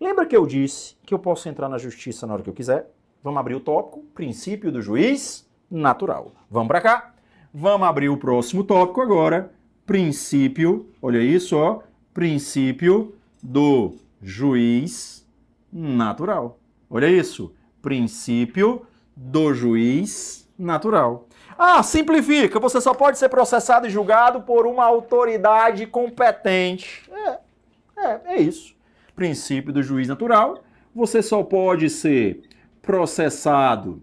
Lembra que eu disse que eu posso entrar na justiça na hora que eu quiser? Vamos abrir o tópico, princípio do juiz natural. Vamos para cá? Vamos abrir o próximo tópico agora, princípio, olha isso, ó, princípio do juiz natural. Olha isso, princípio do juiz natural. Ah, simplifica, você só pode ser processado e julgado por uma autoridade competente. É isso. Princípio do juiz natural, você só pode ser processado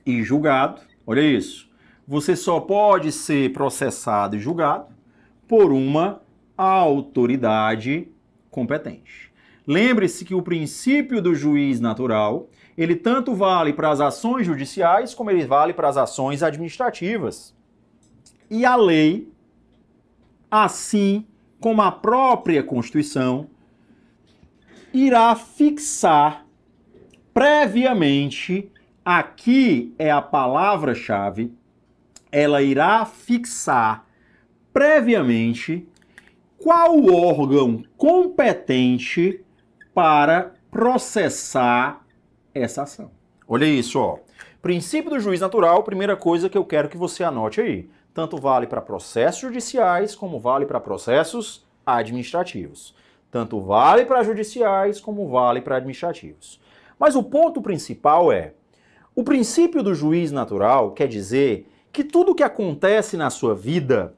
e julgado, olha isso, você só pode ser processado e julgado por uma autoridade competente. Lembre-se que o princípio do juiz natural, ele tanto vale para as ações judiciais como ele vale para as ações administrativas. E a lei, assim como a própria Constituição, irá fixar previamente, aqui é a palavra-chave, ela irá fixar previamente qual o órgão competente para processar essa ação. Olha isso, ó. Princípio do juiz natural, primeira coisa que eu quero que você anote aí. Tanto vale para processos judiciais como vale para processos administrativos. Tanto vale para judiciais como vale para administrativos. Mas o ponto principal é, o princípio do juiz natural quer dizer que tudo que acontece na sua vida,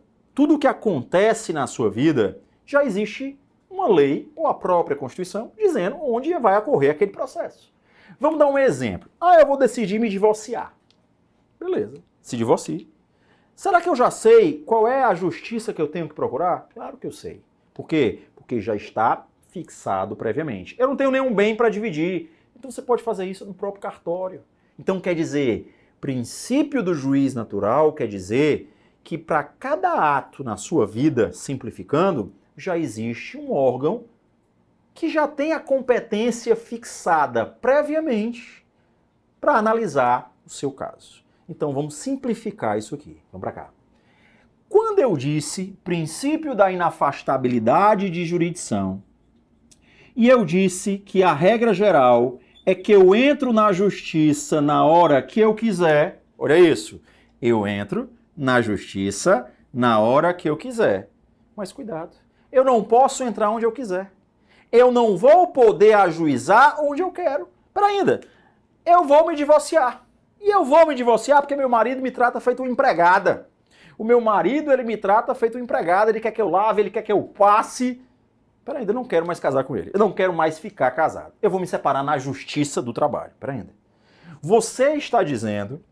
já existe uma lei ou a própria Constituição dizendo onde vai ocorrer aquele processo. Vamos dar um exemplo. Eu vou decidir me divorciar. Beleza, se divorcie. Será que eu já sei qual é a justiça que eu tenho que procurar? Claro que eu sei. Por quê? Porque já está fixado previamente. Eu não tenho nenhum bem para dividir. Então você pode fazer isso no próprio cartório. Então quer dizer, princípio do juiz natural quer dizer que para cada ato na sua vida, simplificando, já existe um órgão que já tem a competência fixada previamente para analisar o seu caso. Então vamos simplificar isso aqui. Vamos para cá. Quando eu disse princípio da inafastabilidade de jurisdição, e eu disse que a regra geral é que eu entro na justiça na hora que eu quiser, olha isso, eu entro na justiça na hora que eu quiser. Mas cuidado, eu não posso entrar onde eu quiser. Eu não vou poder ajuizar onde eu quero. Pera ainda, eu vou me divorciar. E eu vou me divorciar porque meu marido me trata feito uma empregada. O meu marido, ele me trata feito uma empregada, ele quer que eu lave, ele quer que eu passe. Pera ainda, eu não quero mais casar com ele. Eu não quero mais ficar casado. Eu vou me separar na justiça do trabalho. Pera ainda. Você está dizendo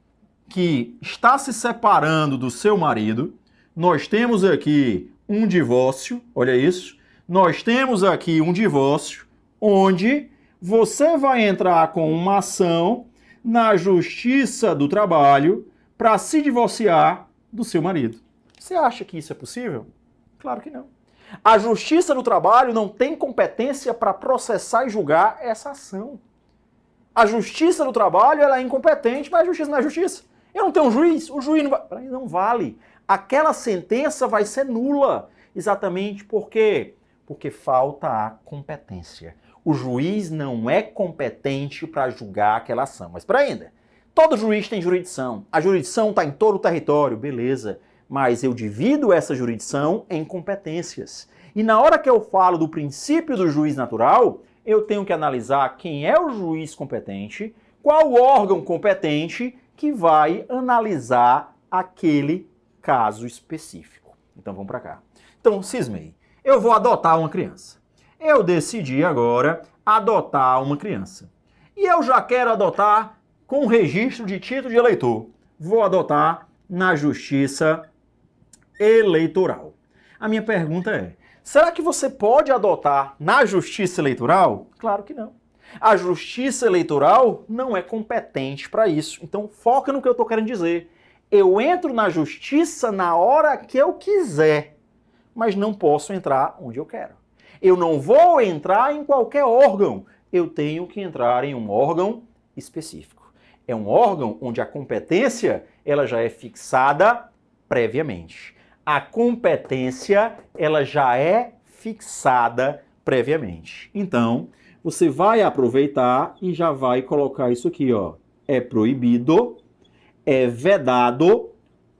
que está se separando do seu marido. Nós temos aqui um divórcio, olha isso. Nós temos aqui um divórcio onde você vai entrar com uma ação na Justiça do Trabalho para se divorciar do seu marido. Você acha que isso é possível? Claro que não. A Justiça do Trabalho não tem competência para processar e julgar essa ação. A Justiça do Trabalho ela é incompetente, mas a Justiça não é justiça. Eu não tenho um juiz, o juiz não vale. Aquela sentença vai ser nula. Exatamente porque falta a competência. O juiz não é competente para julgar aquela ação. Mas para ainda, todo juiz tem jurisdição. A jurisdição está em todo o território, beleza. Mas eu divido essa jurisdição em competências. E na hora que eu falo do princípio do juiz natural, eu tenho que analisar quem é o juiz competente, qual o órgão competente que vai analisar aquele caso específico. Então vamos para cá. Então, cismei. Eu vou adotar uma criança. Eu decidi agora adotar uma criança. E eu já quero adotar com registro de título de eleitor. Vou adotar na Justiça Eleitoral. A minha pergunta é, será que você pode adotar na Justiça Eleitoral? Claro que não. A Justiça Eleitoral não é competente para isso. Então foca no que eu estou querendo dizer. Eu entro na Justiça na hora que eu quiser, mas não posso entrar onde eu quero. Eu não vou entrar em qualquer órgão. Eu tenho que entrar em um órgão específico. É um órgão onde a competência ela já é fixada previamente. A competência ela já é fixada previamente. Então, você vai aproveitar e já vai colocar isso aqui, ó. É proibido, é vedado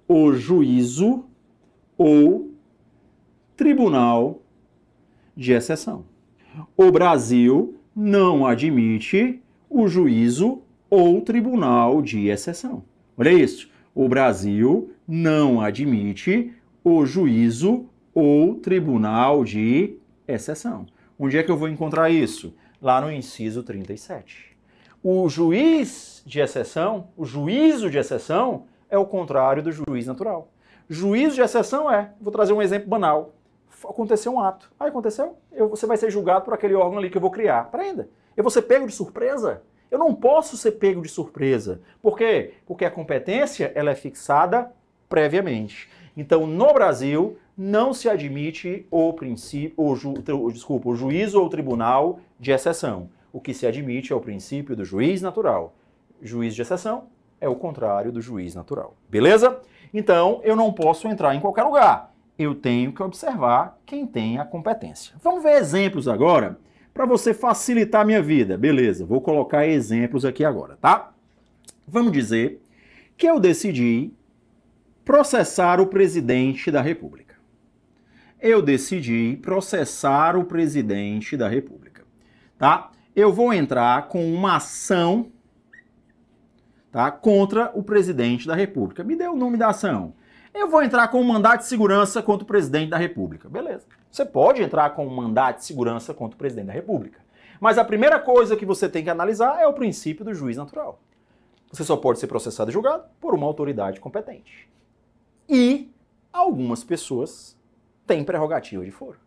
o juízo ou tribunal de exceção. O Brasil não admite o juízo ou tribunal de exceção. Olha isso. O Brasil não admite o juízo ou tribunal de exceção. Onde é que eu vou encontrar isso? Lá no inciso 37. O juiz de exceção, o juízo de exceção, é o contrário do juiz natural. Juízo de exceção vou trazer um exemplo banal. Aconteceu um ato. Aconteceu? Você vai ser julgado por aquele órgão ali que eu vou criar. Aprenda. Eu vou ser pego de surpresa? Eu não posso ser pego de surpresa. Por quê? Porque a competência ela é fixada previamente. Então, no Brasil, não se admite o juízo ou tribunal de exceção. O que se admite é o princípio do juiz natural. Juiz de exceção é o contrário do juiz natural. Beleza? Então, eu não posso entrar em qualquer lugar. Eu tenho que observar quem tem a competência. Vamos ver exemplos agora para você facilitar a minha vida. Beleza, vou colocar exemplos aqui agora, tá? Vamos dizer que eu decidi processar o presidente da República. Eu decidi processar o presidente da República, tá? Eu vou entrar com uma ação, tá, contra o presidente da República. Me dê o nome da ação. Eu vou entrar com um mandado de segurança contra o presidente da República. Beleza. Você pode entrar com um mandado de segurança contra o presidente da República. Mas a primeira coisa que você tem que analisar é o princípio do juiz natural. Você só pode ser processado e julgado por uma autoridade competente. E algumas pessoas têm prerrogativa de foro.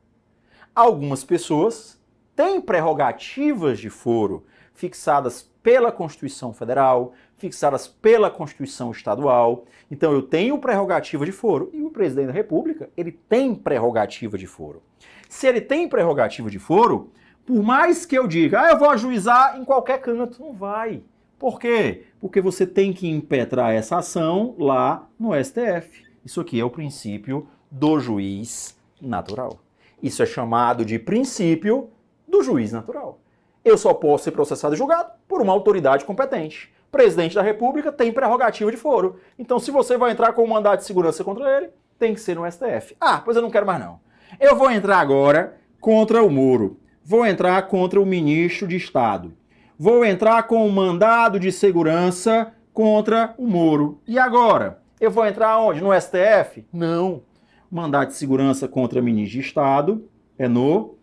Algumas pessoas têm prerrogativas de foro fixadas pela Constituição Federal, fixadas pela Constituição Estadual. Então eu tenho prerrogativa de foro e o presidente da República, ele tem prerrogativa de foro. Se ele tem prerrogativa de foro, por mais que eu diga, eu vou ajuizar em qualquer canto, não vai. Por quê? Porque você tem que impetrar essa ação lá no STF. Isso aqui é o princípio do juiz natural. Isso é chamado de princípio do juiz natural. Eu só posso ser processado e julgado por uma autoridade competente. O presidente da República tem prerrogativa de foro. Então, se você vai entrar com um mandado de segurança contra ele, tem que ser no STF. Pois eu não quero mais não. Eu vou entrar agora contra o Moro. Vou entrar contra o ministro de Estado. Vou entrar com um mandado de segurança contra o Moro. E agora? Eu vou entrar onde? No STF? Não. Mandado de segurança contra o ministro de Estado é no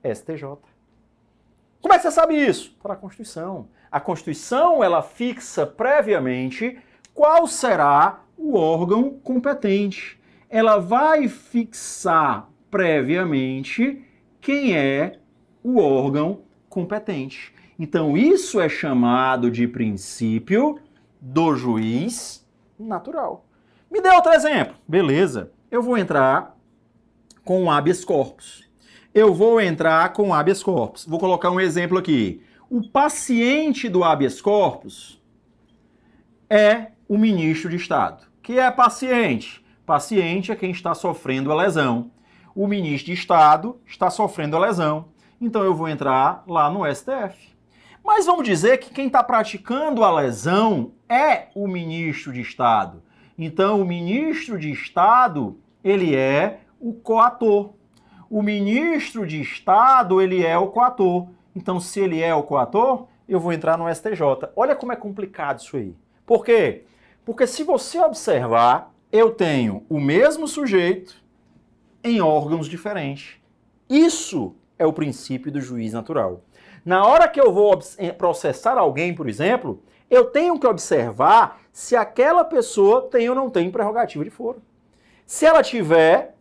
STJ. Como é que você sabe isso? Está na Constituição. A Constituição, ela fixa previamente qual será o órgão competente. Ela vai fixar previamente quem é o órgão competente. Então, isso é chamado de princípio do juiz natural. Me dê outro exemplo. Beleza. Eu vou entrar com o habeas corpus. Eu vou entrar com habeas corpus. Vou colocar um exemplo aqui. O paciente do habeas corpus é o ministro de Estado. Que é paciente? Paciente é quem está sofrendo a lesão. O ministro de Estado está sofrendo a lesão. Então eu vou entrar lá no STF. Mas vamos dizer que quem está praticando a lesão é o ministro de Estado. Então o ministro de Estado, ele é o coator. O ministro de Estado, ele é o coator. Então, se ele é o coator, eu vou entrar no STJ. Olha como é complicado isso aí. Por quê? Porque se você observar, eu tenho o mesmo sujeito em órgãos diferentes. Isso é o princípio do juiz natural. Na hora que eu vou processar alguém, por exemplo, eu tenho que observar se aquela pessoa tem ou não tem prerrogativa de foro. Se ela tiver,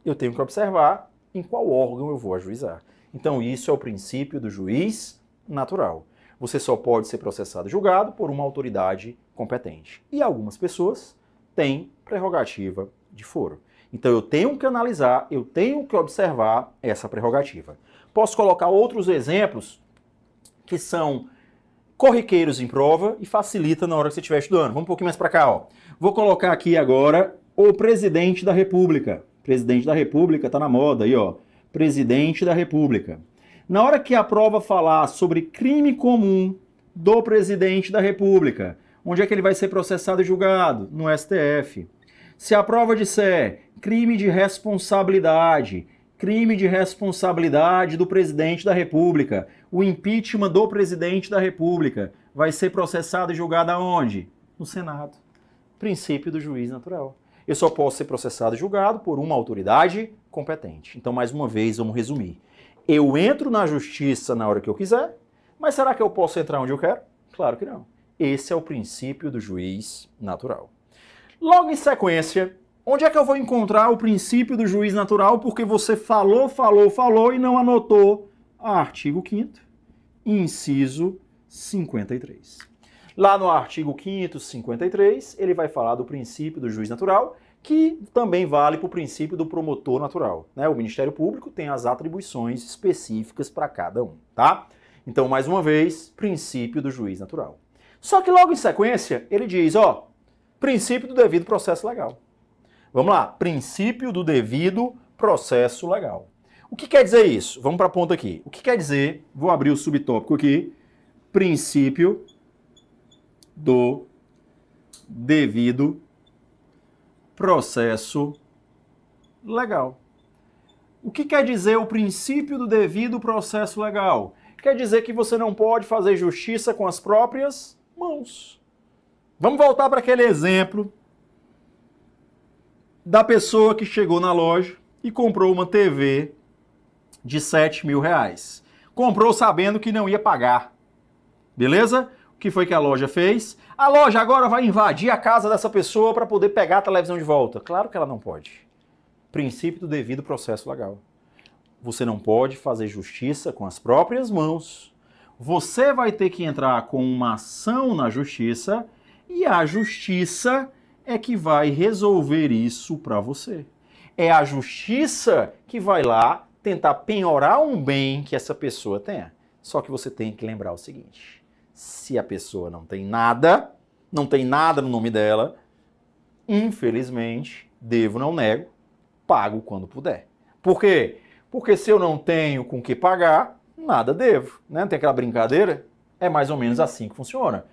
eu tenho que observar em qual órgão eu vou ajuizar. Então isso é o princípio do juiz natural. Você só pode ser processado e julgado por uma autoridade competente. E algumas pessoas têm prerrogativa de foro. Então eu tenho que analisar, eu tenho que observar essa prerrogativa. Posso colocar outros exemplos que são corriqueiros em prova e facilita na hora que você estiver estudando. Vamos um pouquinho mais para cá, ó. Vou colocar aqui agora o presidente da República. Presidente da República está na moda aí, ó. Presidente da República. Na hora que a prova falar sobre crime comum do presidente da República, onde é que ele vai ser processado e julgado? No STF. Se a prova disser crime de responsabilidade do presidente da República, o impeachment do presidente da República vai ser processado e julgado aonde? No Senado. Princípio do juiz natural. Eu só posso ser processado e julgado por uma autoridade competente. Então, mais uma vez, vamos resumir. Eu entro na justiça na hora que eu quiser, mas será que eu posso entrar onde eu quero? Claro que não. Esse é o princípio do juiz natural. Logo em sequência, onde é que eu vou encontrar o princípio do juiz natural? Porque você falou e não anotou artigo 5º, inciso 53. Lá no artigo 5º, 53, ele vai falar do princípio do juiz natural, que também vale para o princípio do promotor natural, né? O Ministério Público tem as atribuições específicas para cada um, tá? Então, mais uma vez, princípio do juiz natural. Só que logo em sequência, ele diz, ó, princípio do devido processo legal. Vamos lá, princípio do devido processo legal. O que quer dizer isso? Vamos para a ponta aqui. O que quer dizer, vou abrir o subtópico aqui, princípio do devido processo legal. O que quer dizer o princípio do devido processo legal? Quer dizer que você não pode fazer justiça com as próprias mãos. Vamos voltar para aquele exemplo da pessoa que chegou na loja e comprou uma TV de 7 mil reais. Comprou sabendo que não ia pagar. Beleza? O que foi que a loja fez? A loja agora vai invadir a casa dessa pessoa para poder pegar a televisão de volta. Claro que ela não pode. Princípio do devido processo legal. Você não pode fazer justiça com as próprias mãos. Você vai ter que entrar com uma ação na justiça e a justiça é que vai resolver isso para você. É a justiça que vai lá tentar penhorar um bem que essa pessoa tenha. Só que você tem que lembrar o seguinte: se a pessoa não tem nada no nome dela, infelizmente, devo, não nego, pago quando puder. Por quê? Porque se eu não tenho com que pagar, nada devo. Né? Não tem aquela brincadeira? É mais ou menos assim que funciona.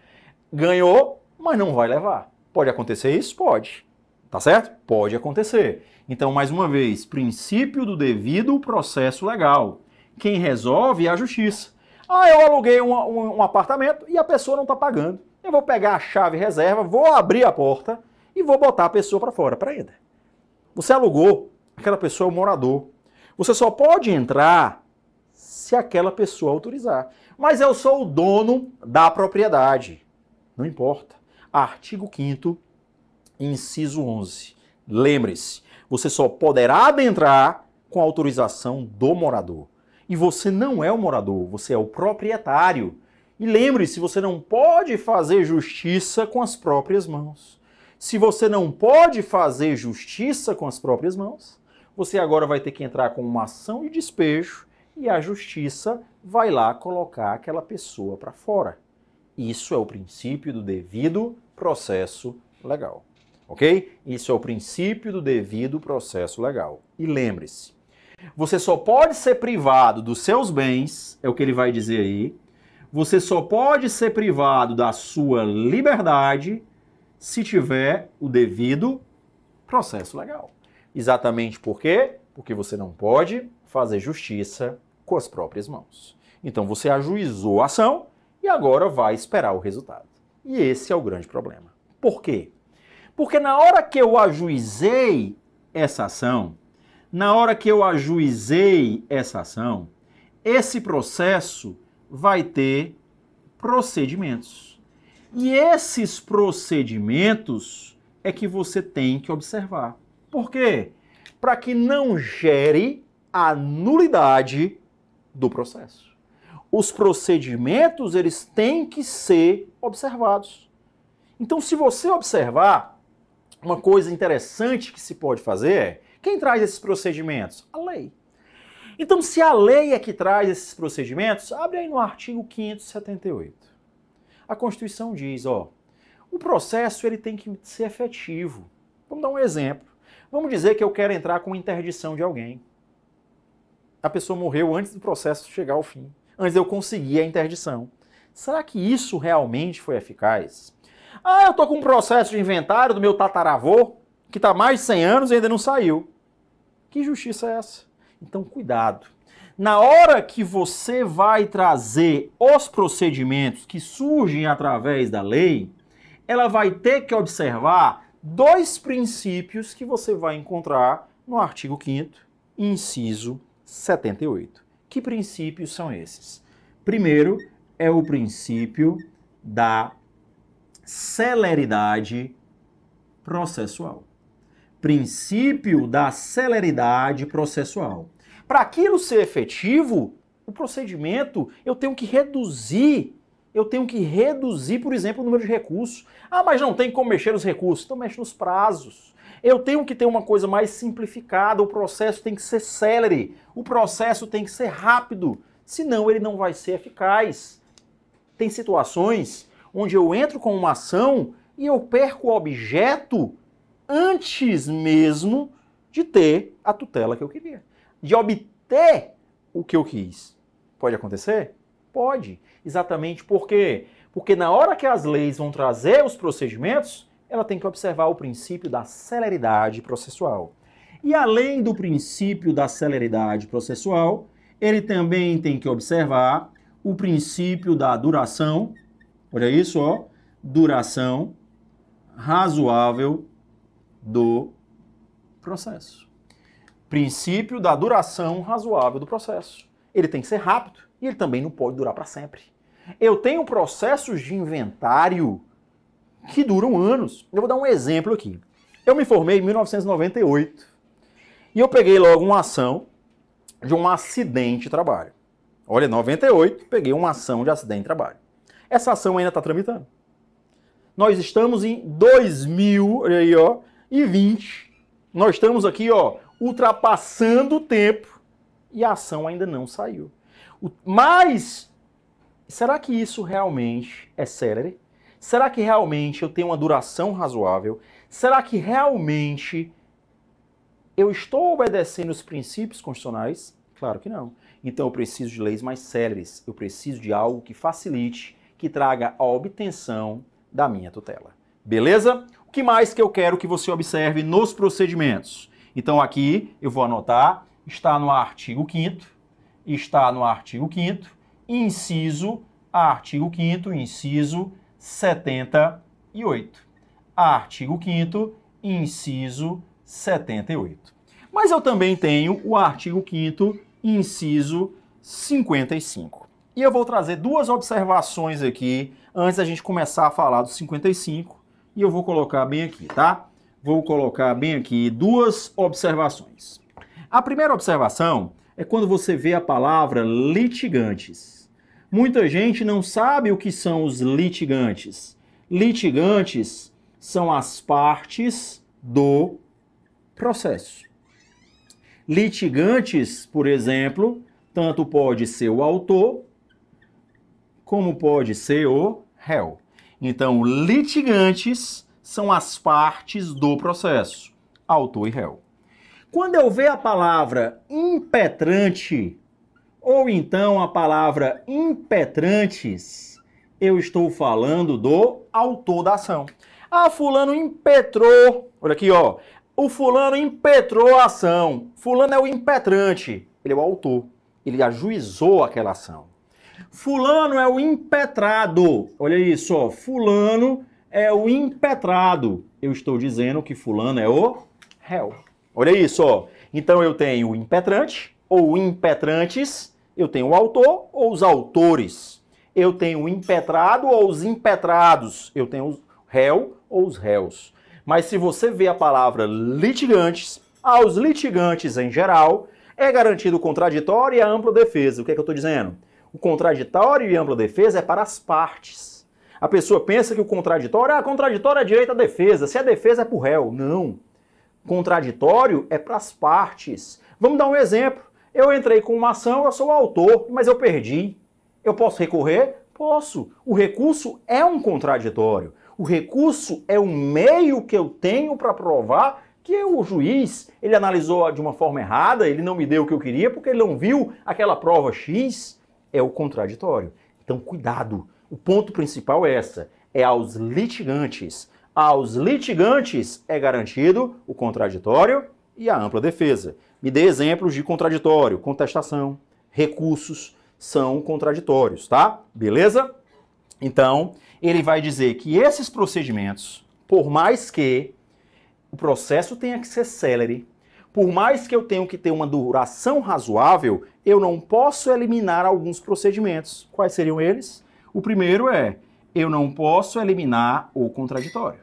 Ganhou, mas não vai levar. Pode acontecer isso? Pode. Tá certo? Pode acontecer. Então, mais uma vez, princípio do devido processo legal. Quem resolve é a justiça. Ah, eu aluguei um apartamento e a pessoa não está pagando. Eu vou pegar a chave reserva, vou abrir a porta e vou botar a pessoa para fora. Peraí. Você alugou, aquela pessoa é o morador. Você só pode entrar se aquela pessoa autorizar. Mas eu sou o dono da propriedade. Não importa. Artigo 5º, inciso 11. Lembre-se, você só poderá adentrar com autorização do morador. E você não é o morador, você é o proprietário. E lembre-se, você não pode fazer justiça com as próprias mãos. Se você não pode fazer justiça com as próprias mãos, você agora vai ter que entrar com uma ação de despejo e a justiça vai lá colocar aquela pessoa para fora. Isso é o princípio do devido processo legal. Ok? Isso é o princípio do devido processo legal. E lembre-se, você só pode ser privado dos seus bens, é o que ele vai dizer aí, você só pode ser privado da sua liberdade se tiver o devido processo legal. Exatamente por quê? Porque você não pode fazer justiça com as próprias mãos. Então você ajuizou a ação e agora vai esperar o resultado. E esse é o grande problema. Por quê? Porque na hora que eu ajuizei essa ação, esse processo vai ter procedimentos. E esses procedimentos é que você tem que observar. Por quê? Para que não gere a nulidade do processo. Os procedimentos, eles têm que ser observados. Então, se você observar, uma coisa interessante que se pode fazer é, quem traz esses procedimentos? A lei. Então, se a lei é que traz esses procedimentos, abre aí no artigo 578. A Constituição diz, ó, o processo ele tem que ser efetivo. Vamos dar um exemplo. Vamos dizer que eu quero entrar com interdição de alguém. a pessoa morreu antes do processo chegar ao fim, antes de eu conseguir a interdição. Será que isso realmente foi eficaz? Ah, eu estou com um processo de inventário do meu tataravô, que está há mais de 100 anos e ainda não saiu. Que justiça é essa? Então, cuidado. Na hora que você vai trazer os procedimentos que surgem através da lei, ela vai ter que observar dois princípios que você vai encontrar no artigo 5º, inciso 78. Que princípios são esses? Primeiro é o princípio da celeridade processual. Princípio da celeridade processual. Para aquilo ser efetivo, o procedimento, eu tenho que reduzir, por exemplo, o número de recursos. Ah, mas não tem como mexer nos recursos. Então mexe nos prazos. Eu tenho que ter uma coisa mais simplificada, o processo tem que ser célere, o processo tem que ser rápido, senão ele não vai ser eficaz. Tem situações onde eu entro com uma ação e eu perco o objeto antes mesmo de ter a tutela que eu queria, de obter o que eu quis. Pode acontecer? Pode. Exatamente por quê? Porque na hora que as leis vão trazer os procedimentos, ela tem que observar o princípio da celeridade processual. E além do princípio da celeridade processual, ele também tem que observar o princípio da duração, olha isso, ó, duração razoável do processo. Princípio da duração razoável do processo. Ele tem que ser rápido e ele também não pode durar para sempre. Eu tenho processos de inventário que duram anos. Eu vou dar um exemplo aqui. Eu me formei em 1998 e eu peguei logo uma ação de um acidente de trabalho. Olha, 98, peguei uma ação de acidente de trabalho. Essa ação ainda está tramitando. Nós estamos em 2020. Nós estamos aqui, ó, ultrapassando o tempo e a ação ainda não saiu. Mas, será que isso realmente é célere? Será que realmente eu tenho uma duração razoável? Será que realmente eu estou obedecendo os princípios constitucionais? Claro que não. Então eu preciso de leis mais céleres. Eu preciso de algo que facilite, que traga a obtenção da minha tutela. Beleza? O que mais que eu quero que você observe nos procedimentos? Então aqui eu vou anotar, está no artigo 5º, inciso, artigo 5º, inciso 78. Artigo 5º, inciso 78. Mas eu também tenho o artigo 5º, inciso 55. E eu vou trazer duas observações aqui, antes da gente começar a falar do 55, e eu vou colocar bem aqui, tá? Vou colocar bem aqui duas observações. A primeira observação é quando você vê a palavra litigantes. Muita gente não sabe o que são os litigantes. Litigantes são as partes do processo. Litigantes, por exemplo, tanto pode ser o autor, como pode ser o réu. Então, litigantes são as partes do processo, autor e réu. Quando eu ver a palavra impetrante, ou então a palavra impetrantes, eu estou falando do autor da ação. Ah, fulano impetrou, olha aqui, ó, o fulano impetrou a ação. Fulano é o impetrante, ele é o autor, ele ajuizou aquela ação. Fulano é o impetrado, olha isso, ó, fulano é o impetrado. Eu estou dizendo que fulano é o réu. Olha isso, ó. Então eu tenho o impetrante ou impetrantes, eu tenho o autor ou os autores. Eu tenho o impetrado ou os impetrados, eu tenho o réu ou os réus. Mas se você vê a palavra litigantes, aos litigantes em geral, é garantido o contraditório e a ampla defesa. O que é que eu estou dizendo? O contraditório e a ampla defesa é para as partes. A pessoa pensa que o contraditório é direito à defesa, se a defesa é para o réu. Não. Contraditório é para as partes. Vamos dar um exemplo. Eu entrei com uma ação, eu sou o autor, mas eu perdi. Eu posso recorrer? Posso. O recurso é um contraditório. O recurso é um meio que eu tenho para provar que o juiz, ele analisou de uma forma errada, ele não me deu o que eu queria porque ele não viu aquela prova X, é o contraditório. Então, cuidado. O ponto principal é essa, é aos litigantes. Aos litigantes é garantido o contraditório e a ampla defesa. Me dê exemplos de contraditório, contestação, recursos são contraditórios, tá? Beleza? Então, ele vai dizer que esses procedimentos, por mais que o processo tenha que ser célere, por mais que eu tenha que ter uma duração razoável, eu não posso eliminar alguns procedimentos. Quais seriam eles? O primeiro é, eu não posso eliminar o contraditório.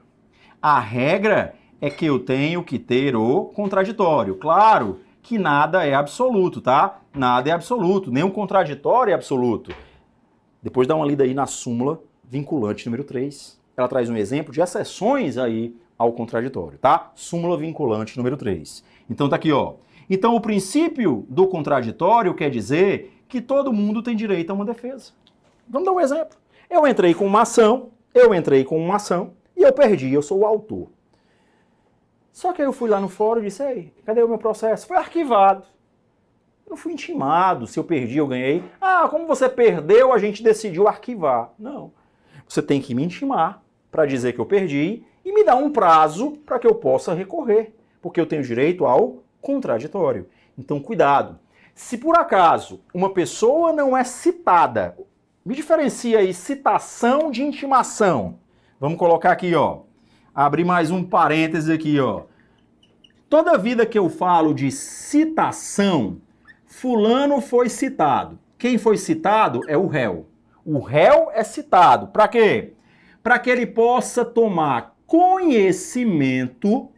A regra é que eu tenho que ter o contraditório. Claro que nada é absoluto, tá? Nada é absoluto, nem o contraditório é absoluto. Depois dá uma lida aí na súmula vinculante número 3. Ela traz um exemplo de exceções aí ao contraditório, tá? Súmula vinculante número 3. Então tá aqui, ó. Então o princípio do contraditório quer dizer que todo mundo tem direito a uma defesa. Vamos dar um exemplo. Eu entrei com uma ação e eu perdi, eu sou o autor. Só que aí eu fui lá no fórum e disse, ei, cadê o meu processo? Foi arquivado. Eu não fui intimado se eu perdi ou ganhei. Ah, como você perdeu, a gente decidiu arquivar. Não. Você tem que me intimar para dizer que eu perdi e me dar um prazo para que eu possa recorrer, porque eu tenho direito ao contraditório. Então, cuidado. Se por acaso uma pessoa não é citada, me diferencia aí citação de intimação. Vamos colocar aqui, ó. Abrir mais um parêntese aqui, ó. Toda vida que eu falo de citação, fulano foi citado. Quem foi citado é o réu. O réu é citado. Para quê? Para que ele possa tomar conhecimento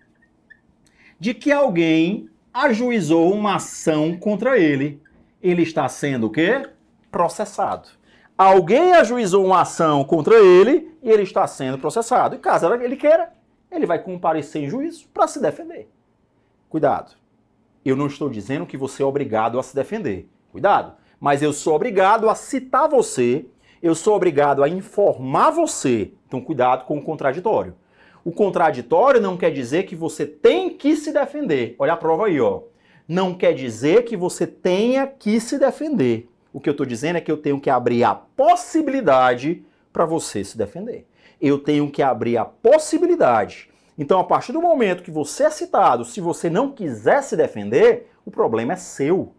de que alguém ajuizou uma ação contra ele. Ele está sendo o quê? Processado. Alguém ajuizou uma ação contra ele e ele está sendo processado. E caso ele queira, ele vai comparecer em juízo para se defender. Cuidado. Eu não estou dizendo que você é obrigado a se defender. Cuidado. Mas eu sou obrigado a citar você, eu sou obrigado a informar você. Então, cuidado com o contraditório. O contraditório não quer dizer que você tem que se defender. Olha a prova aí, ó. Não quer dizer que você tenha que se defender. O que eu estou dizendo é que eu tenho que abrir a possibilidade para você se defender. Eu tenho que abrir a possibilidade. Então, a partir do momento que você é citado, se você não quiser se defender, o problema é seu.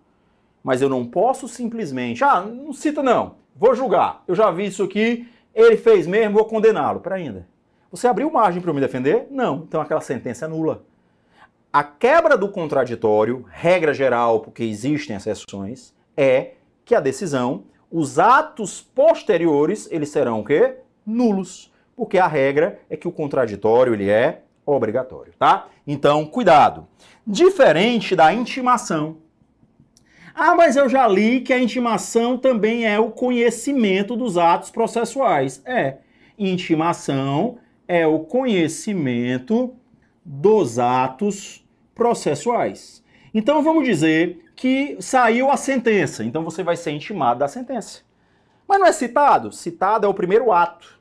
Mas eu não posso simplesmente, não cita não, vou julgar, eu já vi isso aqui, ele fez mesmo, vou condená-lo. Pera ainda. Você abriu margem para eu me defender? Não. Então aquela sentença é nula. A quebra do contraditório, regra geral, porque existem exceções, é que a decisão, os atos posteriores, eles serão o quê? Nulos. Porque a regra é que o contraditório, ele é obrigatório, tá? Então, cuidado. Diferente da intimação. Ah, mas eu já li que a intimação também é o conhecimento dos atos processuais. É, intimação é o conhecimento dos atos processuais. Então vamos dizer que saiu a sentença, então você vai ser intimado da sentença. Mas não é citado? Citado é o primeiro ato.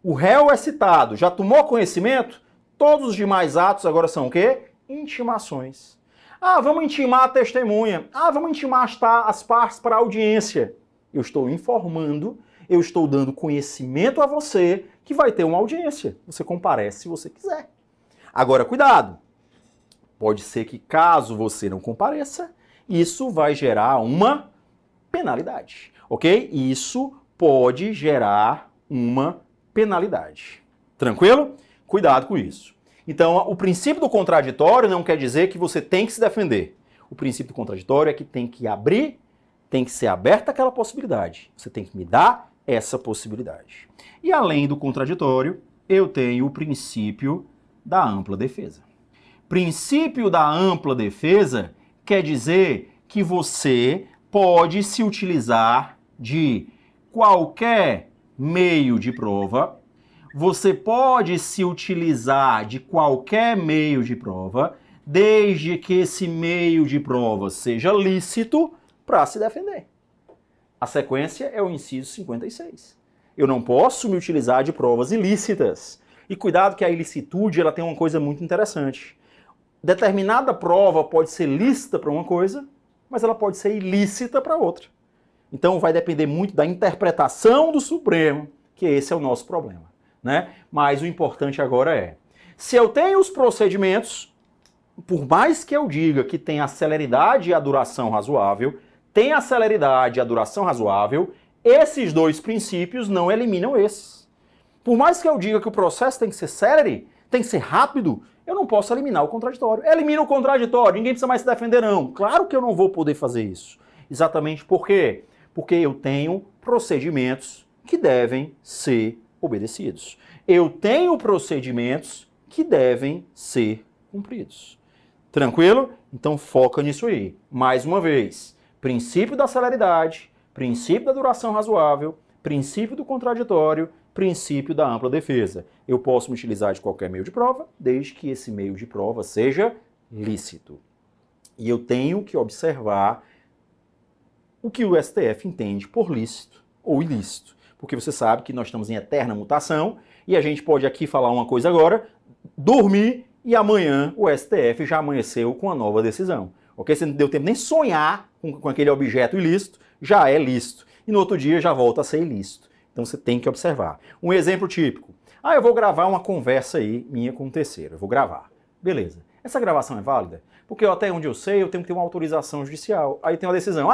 O réu é citado, já tomou conhecimento? Todos os demais atos agora são o quê? Intimações. Ah, vamos intimar a testemunha. Ah, vamos intimar as partes para a audiência. Eu estou informando, eu estou dando conhecimento a você que vai ter uma audiência. Você comparece se você quiser. Agora, cuidado. Pode ser que caso você não compareça, isso vai gerar uma penalidade, ok? Isso pode gerar uma penalidade. Tranquilo? Cuidado com isso. Então, o princípio do contraditório não quer dizer que você tem que se defender. O princípio do contraditório é que tem que abrir, tem que ser aberta aquela possibilidade. Você tem que me dar essa possibilidade. E além do contraditório, eu tenho o princípio da ampla defesa. Princípio da ampla defesa quer dizer que você pode se utilizar de qualquer meio de prova, você pode se utilizar de qualquer meio de prova, desde que esse meio de prova seja lícito para se defender. A sequência é o inciso 56. Eu não posso me utilizar de provas ilícitas. E cuidado que a ilicitude ela tem uma coisa muito interessante. determinada prova pode ser lícita para uma coisa, mas ela pode ser ilícita para outra. Então vai depender muito da interpretação do Supremo, que esse é o nosso problema, né? Mas o importante agora é, se eu tenho os procedimentos, por mais que eu diga que tem a celeridade e a duração razoável, tem a celeridade e a duração razoável, esses dois princípios não eliminam esses. Por mais que eu diga que o processo tem que ser célere, tem que ser rápido, eu não posso eliminar o contraditório. Elimina o contraditório, ninguém precisa mais se defender não. Claro que eu não vou poder fazer isso. Exatamente por quê? Porque eu tenho procedimentos que devem ser obedecidos. Eu tenho procedimentos que devem ser cumpridos. Tranquilo? Então foca nisso aí. Mais uma vez, princípio da celeridade, princípio da duração razoável, princípio do contraditório, princípio da ampla defesa. Eu posso me utilizar de qualquer meio de prova, desde que esse meio de prova seja lícito. E eu tenho que observar o que o STF entende por lícito ou ilícito. Porque você sabe que nós estamos em eterna mutação e a gente pode aqui falar uma coisa agora, dormir e amanhã o STF já amanheceu com a nova decisão. Ok? Você não deu tempo nem sonhar com aquele objeto ilícito, já é lícito. E no outro dia já volta a ser ilícito. Então você tem que observar. Um exemplo típico. Eu vou gravar uma conversa aí minha com um terceiro. Eu vou gravar. Beleza. Essa gravação é válida? Porque até onde eu sei, eu tenho que ter uma autorização judicial. Aí tem uma decisão.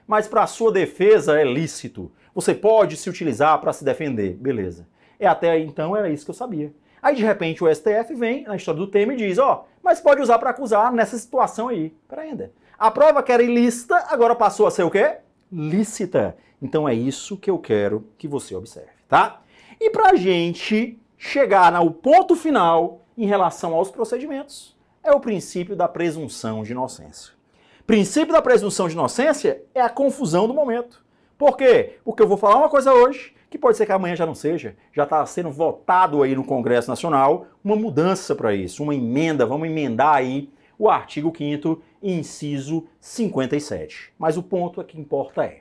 Mas para a sua defesa é lícito. Você pode se utilizar para se defender. Beleza. Até aí, então, era isso que eu sabia. Aí, de repente, o STF vem na história do Temer e diz, mas pode usar para acusar nessa situação aí. Peraí, ainda. A prova que era ilícita, agora passou a ser o quê? Lícita. Então é isso que eu quero que você observe, tá? E pra gente chegar no ponto final em relação aos procedimentos, é o princípio da presunção de inocência. Princípio da presunção de inocência é a confusão do momento. Por quê? Porque eu vou falar uma coisa hoje, que pode ser que amanhã já não seja, já está sendo votado aí no Congresso Nacional uma mudança para isso, uma emenda, vamos emendar aí o artigo 5º, inciso 57. Mas o ponto que importa é,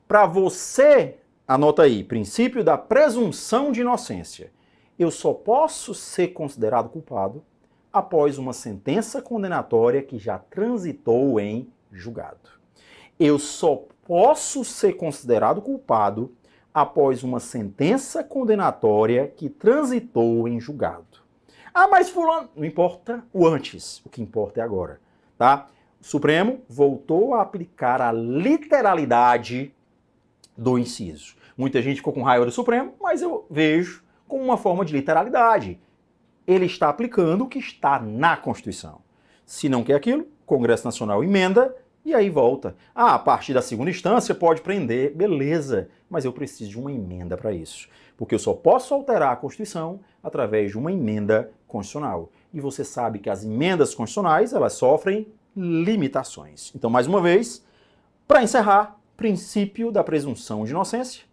para você, anota aí, princípio da presunção de inocência, eu só posso ser considerado culpado após uma sentença condenatória que já transitou em julgado. Eu só posso ser considerado culpado após uma sentença condenatória que transitou em julgado. Mas fulano, não importa o antes, o que importa é agora, tá? O Supremo voltou a aplicar a literalidade do inciso. Muita gente ficou com raiva do Supremo, mas eu vejo como uma forma de literalidade. Ele está aplicando o que está na Constituição. Se não quer aquilo, o Congresso Nacional emenda e aí volta. A partir da segunda instância pode prender, beleza, mas eu preciso de uma emenda para isso. Porque eu só posso alterar a Constituição através de uma emenda constitucional. E você sabe que as emendas constitucionais, elas sofrem limitações. Então, mais uma vez, para encerrar, princípio da presunção de inocência,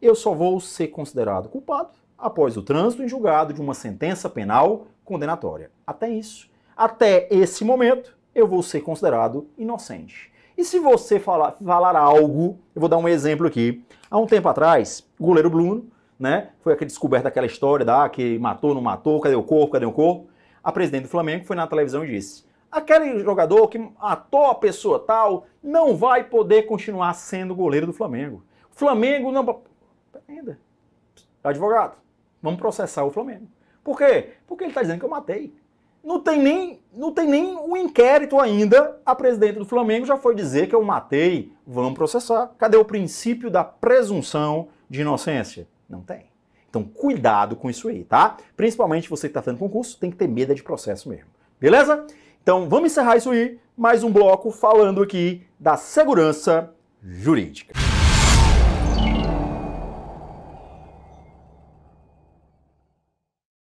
eu só vou ser considerado culpado após o trânsito em julgado de uma sentença penal condenatória. Até isso. Até esse momento, eu vou ser considerado inocente. E se você falar algo, eu vou dar um exemplo aqui. Há um tempo atrás, o goleiro Bruno, né, foi descoberta aquela história que matou, não matou, cadê o corpo, cadê o corpo? A presidente do Flamengo foi na televisão e disse: aquele jogador que matou a pessoa tal não vai poder continuar sendo goleiro do Flamengo. O Flamengo não... Ainda. Advogado, vamos processar o Flamengo. Por quê? Porque ele está dizendo que eu matei. Não tem nem um inquérito ainda. A presidente do Flamengo já foi dizer que eu matei. Vamos processar. Cadê o princípio da presunção de inocência? Não tem. Então, cuidado com isso aí, tá? Principalmente você que está fazendo concurso, tem que ter medo de processo mesmo. Beleza? Então, vamos encerrar isso aí. Mais um bloco falando aqui da segurança jurídica.